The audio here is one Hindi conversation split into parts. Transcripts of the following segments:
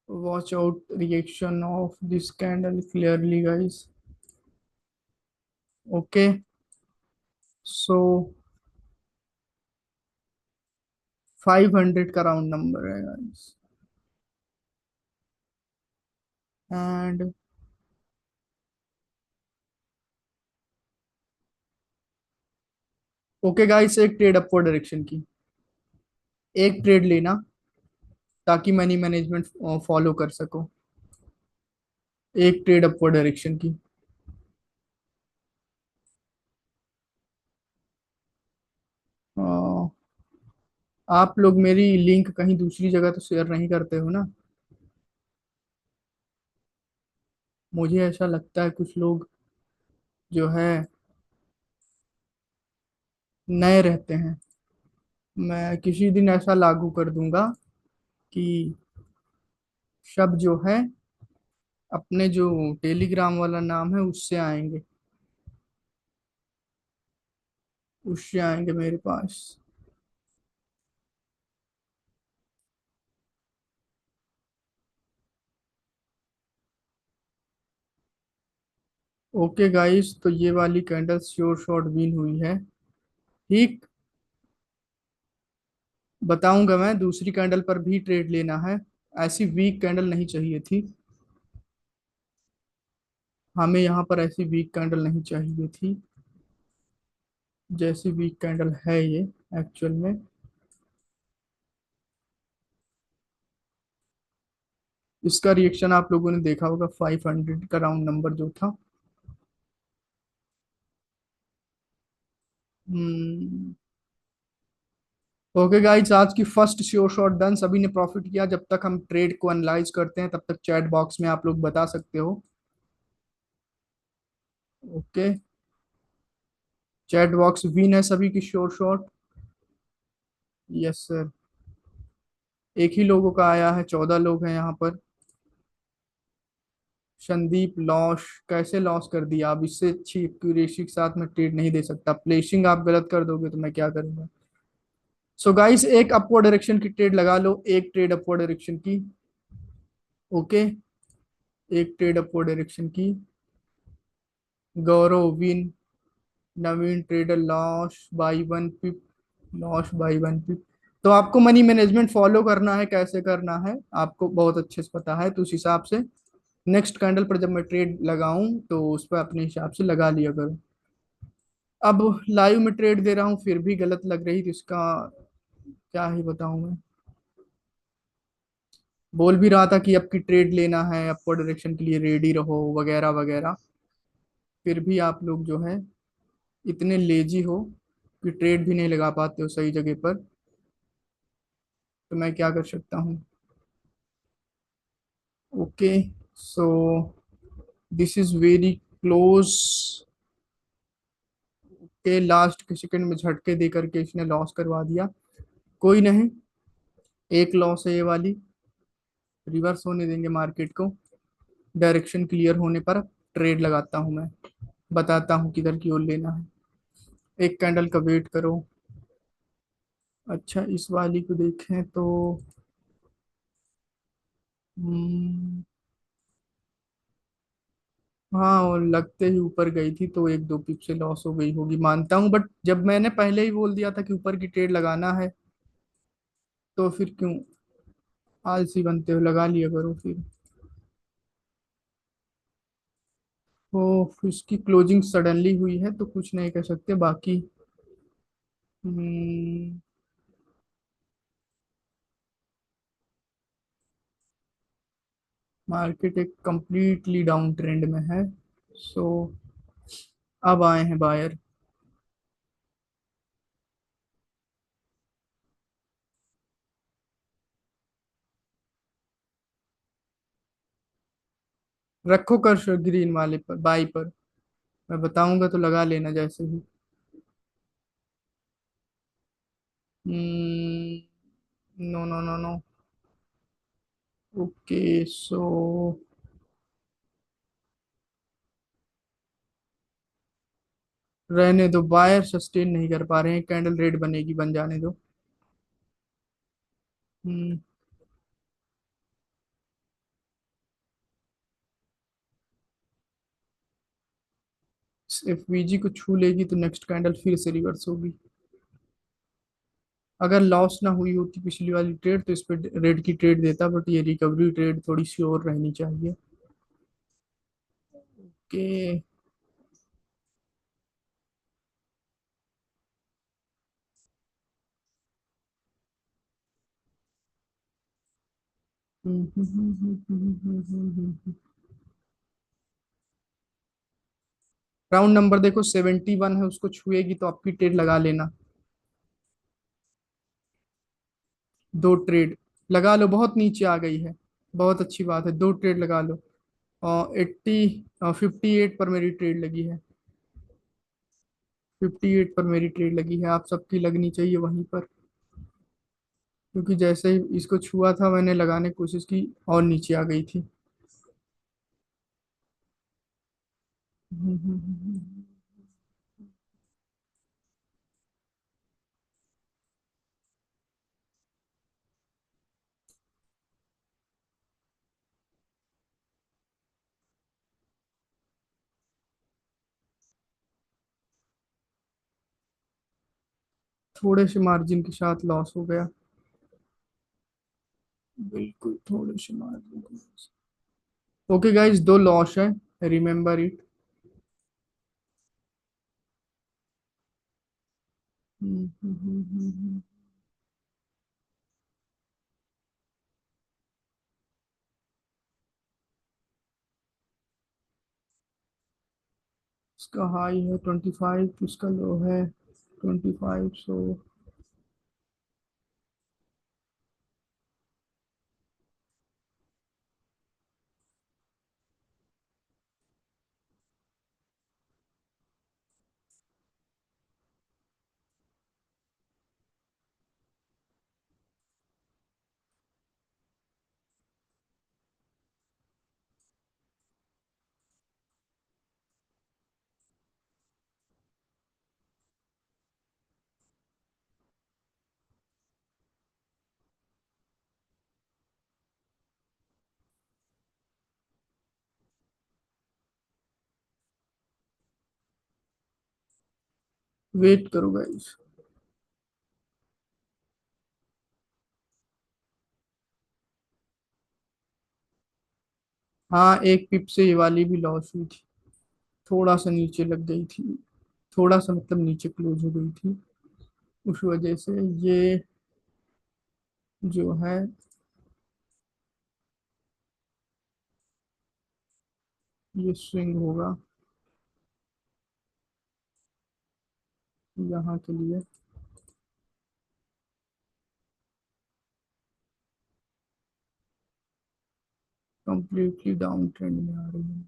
watch out reaction of this candle clearly, guys. Okay, so 500 का राउंड नंबर है गाइस। एंड ओके गाइस, एक ट्रेड अपवर्ड डायरेक्शन की, एक ट्रेड लेना ताकि मनी मैनेजमेंट फॉलो कर सको। एक ट्रेड अपवर्ड डायरेक्शन की। अ, आप लोग मेरी लिंक कहीं दूसरी जगह तो शेयर नहीं करते हो ना? मुझे ऐसा लगता है कुछ लोग जो है नए रहते हैं। मैं किसी दिन ऐसा लागू कर दूंगा कि सब जो है अपने जो टेलीग्राम वाला नाम है उससे आएंगे, उससे आएंगे मेरे पास। ओके गाइस, तो ये वाली कैंडल श्योर शॉट विन हुई है। ठीक, बताऊंगा मैं, दूसरी कैंडल पर भी ट्रेड लेना है। ऐसी वीक कैंडल नहीं चाहिए थी हमें, यहाँ पर ऐसी वीक कैंडल नहीं चाहिए थी जैसी वीक कैंडल है ये एक्चुअल में। इसका रिएक्शन आप लोगों ने देखा होगा, 500 का राउंड नंबर जो था। हम्म। ओके गाइस, आज की फर्स्ट श्योर शॉट डन, सभी ने प्रॉफिट किया। जब तक हम ट्रेड को एनालाइज करते हैं तब तक चैट बॉक्स में आप लोग बता सकते हो। ओके, चैट बॉक्स विन है सभी की श्योर शॉट। Yes sir. एक ही लोगों का आया है, 14 लोग हैं यहाँ पर। संदीप लॉस, कैसे लॉस कर दिया? अब इससे अच्छी एक्यूरेसी के साथ मैं ट्रेड नहीं दे सकता, प्लेसिंग आप गलत कर दोगे तो मैं क्या करूंगा। सो गाइस, एक अपवर्ड डायरेक्शन की ट्रेड लगा लो, एक ट्रेड अपवर्ड डायरेक्शन की। ओके, एक ट्रेड अपवर्ड डायरेक्शन की। Gaurav win, Naveen trader loss by 1 pip, loss by 1 pip. तो आपको मनी मैनेजमेंट फॉलो करना है, कैसे करना है आपको बहुत अच्छे से पता है, तो उस हिसाब से नेक्स्ट कैंडल पर जब मैं ट्रेड लगाऊं तो उस पर अपने हिसाब से लगा लिया करो। अब लाइव में ट्रेड दे रहा हूँ फिर भी गलत लग रही, तो इसका क्या ही बताऊं मैं। बोल भी रहा था कि अब की ट्रेड लेना है, अपवर्ड डायरेक्शन के लिए रेडी रहो वगैरह वगैरह, फिर भी आप लोग जो है इतने लेजी हो कि ट्रेड भी नहीं लगा पाते हो सही जगह पर। तो मैं क्या कर सकता हूँ। Okay, so this is very close के, लास्ट के सेकंड में झटके दे करके इसने लॉस करवा दिया। कोई नहीं, एक लॉस है ये वाली, रिवर्स होने देंगे मार्केट को। डायरेक्शन क्लियर होने पर ट्रेड लगाता हूँ मैं, बताता हूँ किधर की ओर लेना है। एक कैंडल का वेट करो। अच्छा, इस वाली को देखें तो हम्म, हाँ, और लगते ही ऊपर गई थी तो 1-2 पिप से लॉस हो गई होगी मानता हूँ, बट जब मैंने पहले ही बोल दिया था कि ऊपर की ट्रेड लगाना है तो फिर क्यों आलसी बनते हो, लगा लिया करो फिर। तो इसकी क्लोजिंग सडनली हुई है तो कुछ नहीं कर सकते बाकी। हम्म, मार्केट एक कंप्लीटली डाउन ट्रेंड में है। सो अब आए हैं बायर। रखो कर ग्रीन वाले पर, बाई पर। मैं बताऊंगा तो लगा लेना जैसे ही। No no no no. Okay, so रहने दो, बायर सस्टेन नहीं कर पा रहे हैं, कैंडल रेड बनेगी, बन जाने दो। हम्म, एफवीजी को छू लेगी तो नेक्स्ट कैंडल फिर से रिवर्स होगी। अगर लॉस ना हुई होती पिछली वाली ट्रेड तो इस पे रेड की ट्रेड देता, बट ये रिकवरी ट्रेड थोड़ी सी और रहनी चाहिए। कि राउंड नंबर देखो 71 है, उसको छुएगी तो आपकी ट्रेड लगा लेना। दो ट्रेड लगा लो, बहुत नीचे आ गई है। बहुत अच्छी बात है, दो ट्रेड लगा लो। और 58 पर मेरी ट्रेड लगी है। 58 पर मेरी ट्रेड लगी है, आप सबकी लगनी चाहिए वहीं पर। क्योंकि जैसे ही इसको छुआ था मैंने लगाने की कोशिश की और नीचे आ गई थी। थोड़े से मार्जिन के साथ लॉस हो गया। बिल्कुल थोड़े से मार्जिन के साथ। ओके गाइस, दो लॉस है, रिमेम्बर इट। इसका हाई है 25, इसका लो है 25, सो वेट करो गाइस। हाँ, एक पिप से ये वाली भी लॉस हुई थी। थोड़ा सा नीचे लग गई थी। थोड़ा सा मतलब नीचे क्लोज हो गई थी। उस वजह से ये जो है, ये स्विंग होगा यहाँ के लिए। कंप्लीटली डाउन ट्रेंड में आ रही है।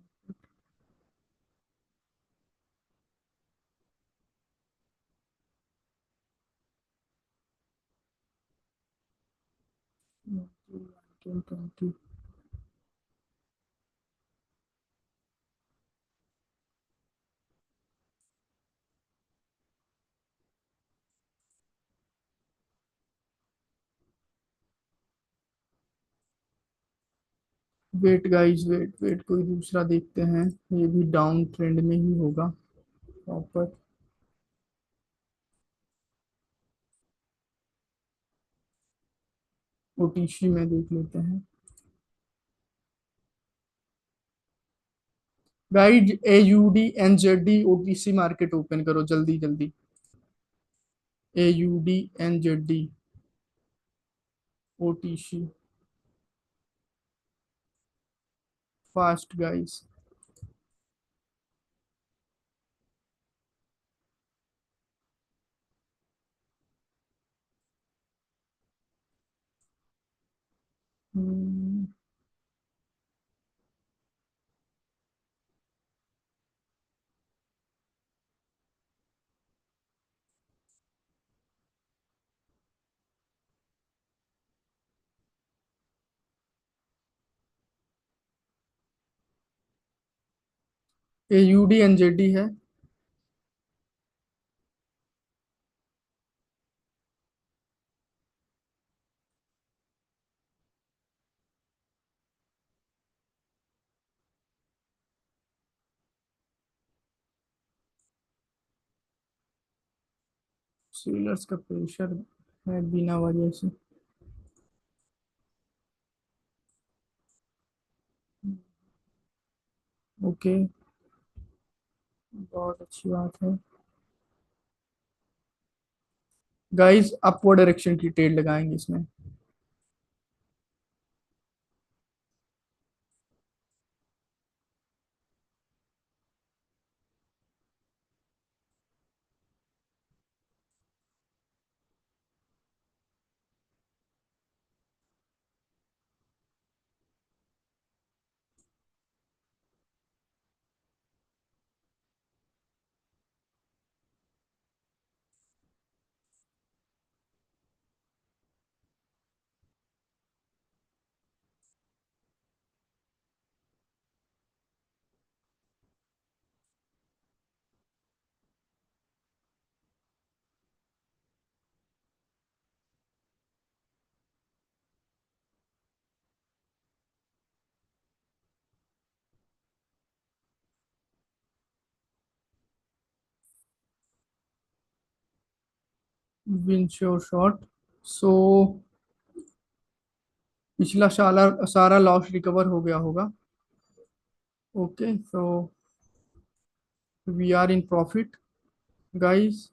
वेट गाइस, वेट वेट, कोई दूसरा देखते हैं। ये भी डाउन ट्रेंड में ही होगा प्रॉपर। ओटीसी में देख लेते हैं। Guide AUD NZD OTC market open करो जल्दी जल्दी। AUD NZD OTC fast guys. AUD NZD है। सेलर्स का प्रेशर है बिना वजह से। ओके, बहुत अच्छी बात है। गाइस अपवर्ड डायरेक्शन की ट्रेड लगाएंगे इसमें। Win sure shot. सो पिछला सारा सारा लॉस रिकवर हो गया होगा। Okay, so we are in profit guys.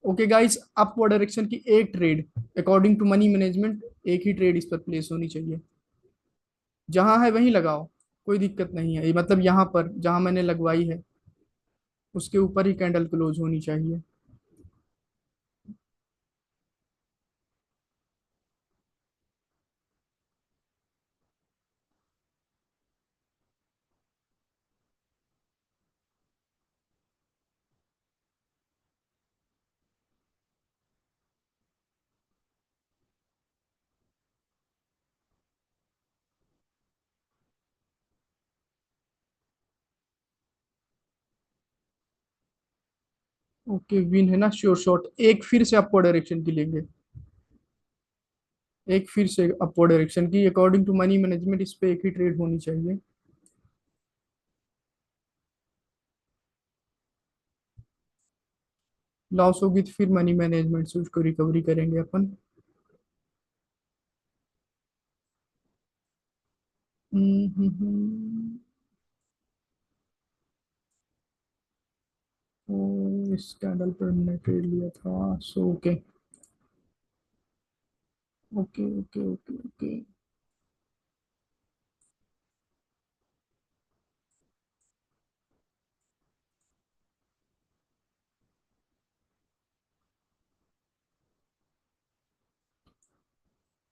Okay guys, upward direction की एक trade according to money management, एक ही ट्रेड इस पर प्लेस होनी चाहिए। जहां है वहीं लगाओ, कोई दिक्कत नहीं है। ये मतलब यहाँ पर जहां मैंने लगवाई है उसके ऊपर ही कैंडल क्लोज होनी चाहिए। ओके, विन है ना श्योर शॉट। एक फिर से अपवर्ड डायरेक्शन की लेंगे, एक फिर से अपवर्ड डायरेक्शन की अकॉर्डिंग टू मनी मैनेजमेंट इस पे एक ही ट्रेड होनी चाहिए। लॉस होगी तो फिर मनी मैनेजमेंट से उसको रिकवरी करेंगे अपन। हम्म। ओ, इस कैंडल पर हमने ट्रेड लिया था, so okay. Okay okay okay okay.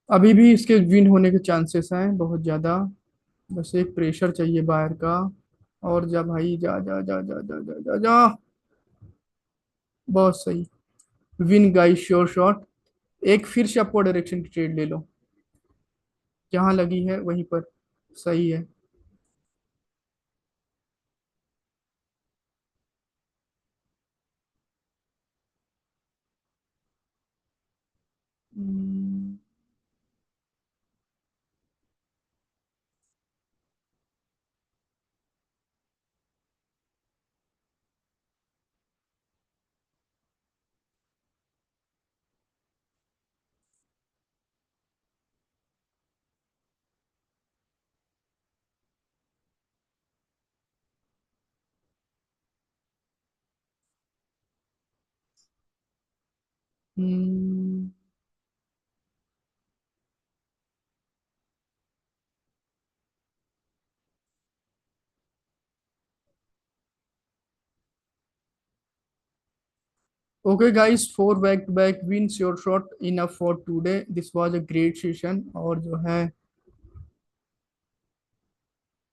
अभी भी इसके विन होने के चांसेस हैं बहुत ज्यादा। बस एक प्रेशर चाहिए बाहर का। और जा भाई, जा जा जा जा जा जा जा जा। बहुत सही। Win guys sure shot. एक फिर से अपवर्ड डायरेक्शन की ट्रेड ले लो, जहां लगी है वहीं पर। सही है। Hmm. Hmm. Okay guys, four back to back win your shot enough for today. This was a great session. और जो है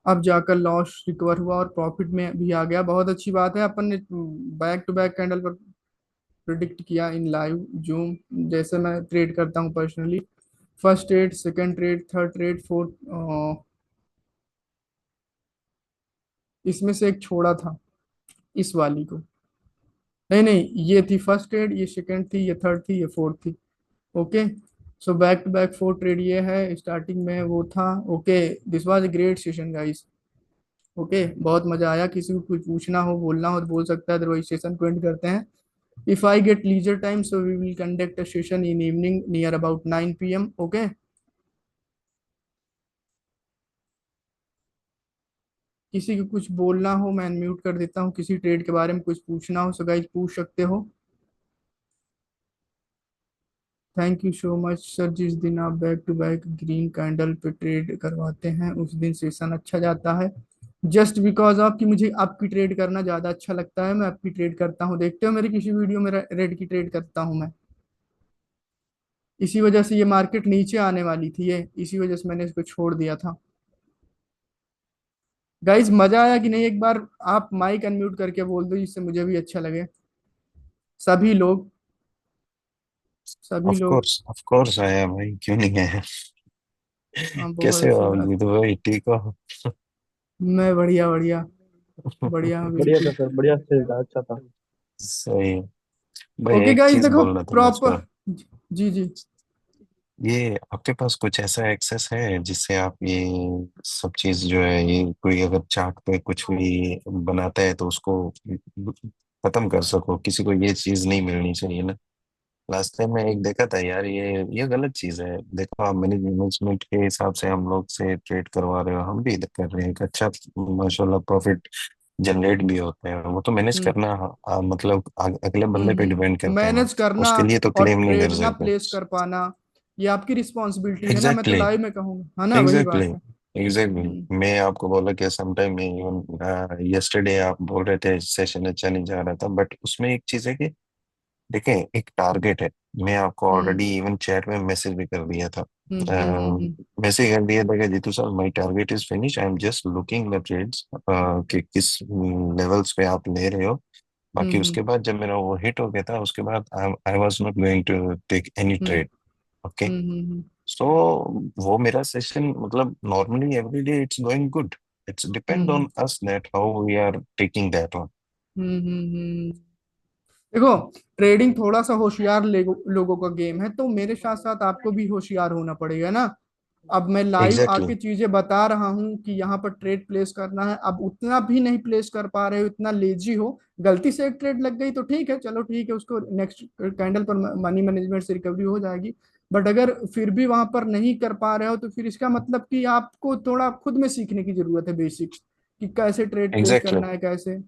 अब जाकर लॉस रिकवर हुआ और प्रॉफिट में भी आ गया, बहुत अच्छी बात है। अपन ने बैक टू बैक कैंडल पर प्रिडिक्ट किया इन लाइव जूम, जैसे मैं ट्रेड करता हूँ personally. First trade, second trade, third trade, fourth. इसमें से एक छोड़ा था, इस वाली को। नहीं नहीं, ये थी फर्स्ट ट्रेड, ये सेकंड थी, ये थर्ड थी, ये फोर्थ थी। Okay, so back to back four trade ये है। स्टार्टिंग में वो था। Okay, this was a great session guys. Okay, बहुत मजा आया। किसी को कुछ पूछना हो, बोलना हो तो बोल सकता है, अदरवाइज सेशन को एंड करते हैं। If I get leisure time, so we will conduct a session in evening near about 9 p.m. Okay. किसी को कुछ बोलना हो मैं अनम्यूट कर देता हूँ, किसी ट्रेड के बारे में कुछ पूछना हो सो गाइज पूछ सकते हो। Thank you so much sir. जिस दिन आप back to back green candle पे ट्रेड करवाते हैं उस दिन सेशन अच्छा जाता है। जस्ट बिकॉज आपकी मुझे आपकी ट्रेड करना ज्यादा अच्छा लगता है, मैं आपकी ट्रेड करता हूँ, देखते हो मेरी किसी वीडियो में रेड की ट्रेड करता हूँ मैं। इसी वजह से ये मार्केट नीचे आने वाली थी, ये इसी वजह से मैंने इसको छोड़ दिया था। गाइज मजा आया कि नहीं? एक बार आप माइक अनम्यूट करके बोल दो जिससे मुझे भी अच्छा लगे। सभी लोग, सभी लोग। ऑफ कोर्स आया भाई, क्यों नहीं आया। हाँ बहुत कैसे हो अच्छी आप बात। जीतू भाई, ठीक हो? मैं बढ़िया बढ़िया। बढ़िया हूँ बढ़िया था बिल्कुल। सर, बढ़िया से था, अच्छा था। सही। भाई ओके एक गाइस चीज देखो बोलना था प्रॉपर। मुझको। जी जी। ये आपके पास कुछ ऐसा एक्सेस है जिससे आप ये सब चीज जो है, ये कोई अगर चार्ट पे कुछ भी बनाता है तो उसको खत्म कर सको, किसी को ये चीज नहीं मिलनी चाहिए ना। लास्ट टाइम मैं एक देखा था यार, ये गलत चीज है। देखो आप मैनेजमेंट के हिसाब से हम लोग से ट्रेड करवा रहे हो, हम भी कर रहे हैं एक अच्छा माशाल्लाह प्रॉफिट जनरेट भी होते हैं। वो तो मैनेज हम्म करना मतलब अगले बंदे पे डिपेंड करता है ना। मैनेज करना उसके लिए तो और क्लेम नहीं कर ट्रेड ना सकते। प्लेस कर पाना, ये आपकी रिस्पॉन्सिबिलिटी है ना, मैं तो एग्जैक्टली, लाइव में कहूंगा, है ना, वही एग्जैक्टली, बात है। एग्जैक्टली। मैं आपको बोला कि समटाइम में इवन यस्टरडे आप बोल रहे थे सेशन अच्छा नहीं जा रहा था, बट उसमें एक चीज है कि देखें, एक टारगेट है। मैं आपको हम्म ऑलरेडी इवन चैट में मैसेज भी कर दिया था। हम्म। मैसेज कर दिया था कि Jitu sir my target is finish, I am just looking the trades कि किस लेवल्स पे आप ले रहे हो। बाकी हम्म उसके बाद जब मेरा वो हिट हो गया था, उसके बाद I was not going to take any hmm trade. Okay. Hmm. So वो मेरा सेशन मतलब normally every day it's going good. It's depend hmm on us that how we are taking that on. Hmm. देखो ट्रेडिंग थोड़ा सा होशियार लोगों का गेम है, तो मेरे साथ साथ आपको भी होशियार होना पड़ेगा ना। अब मैं लाइव एग्जैक्टली, आके चीजें बता रहा हूँ कि यहाँ पर ट्रेड प्लेस करना है, अब उतना भी नहीं प्लेस कर पा रहे हो, इतना लेजी हो, गलती से एक ट्रेड लग गई तो ठीक है, चलो ठीक है, उसको नेक्स्ट कैंडल पर मनी मैनेजमेंट से रिकवरी हो जाएगी। बट अगर फिर भी वहां पर नहीं कर पा रहे हो तो फिर इसका मतलब कि आपको थोड़ा खुद में सीखने की जरूरत है, बेसिक्स कि कैसे ट्रेड प्लेस एग्जैक्टली, करना है, कैसे।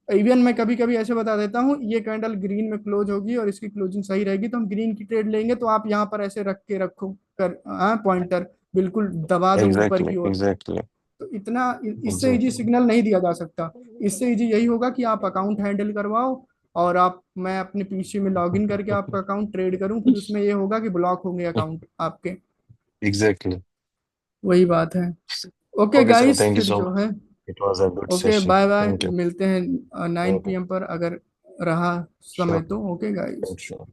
इवन मैं कभी कभी ऐसे बता देता हूँ, ये कैंडल ग्रीन में क्लोज होगी और इसकी क्लोजिंग सही रहेगी तो हम ग्रीन की ट्रेड लेंगे, तो आप यहाँ पर ऐसे रख के रखो कर पॉइंटर, बिल्कुल दबा दो ऊपर एग्जैक्टली, की ओर। एग्जैक्टली, तो इतना इससे इजी एग्जैक्टली, सिग्नल नहीं दिया जा सकता। इससे इजी यही होगा कि आप अकाउंट हैंडल करवाओ और आप मैं अपने पीसी में लॉगिन करके आपका अकाउंट ट्रेड करूं, फिर उसमें ये होगा कि ब्लॉक होंगे अकाउंट आपके। एग्जैक्टली। वही बात है। Okay okay sir, guys thank you फिर सो जो मच। है। It was a good okay session. Bye bye, thank you. मिलते हैं 9 PM पर अगर रहा समय श्योर, तो। Okay guys. श्योर।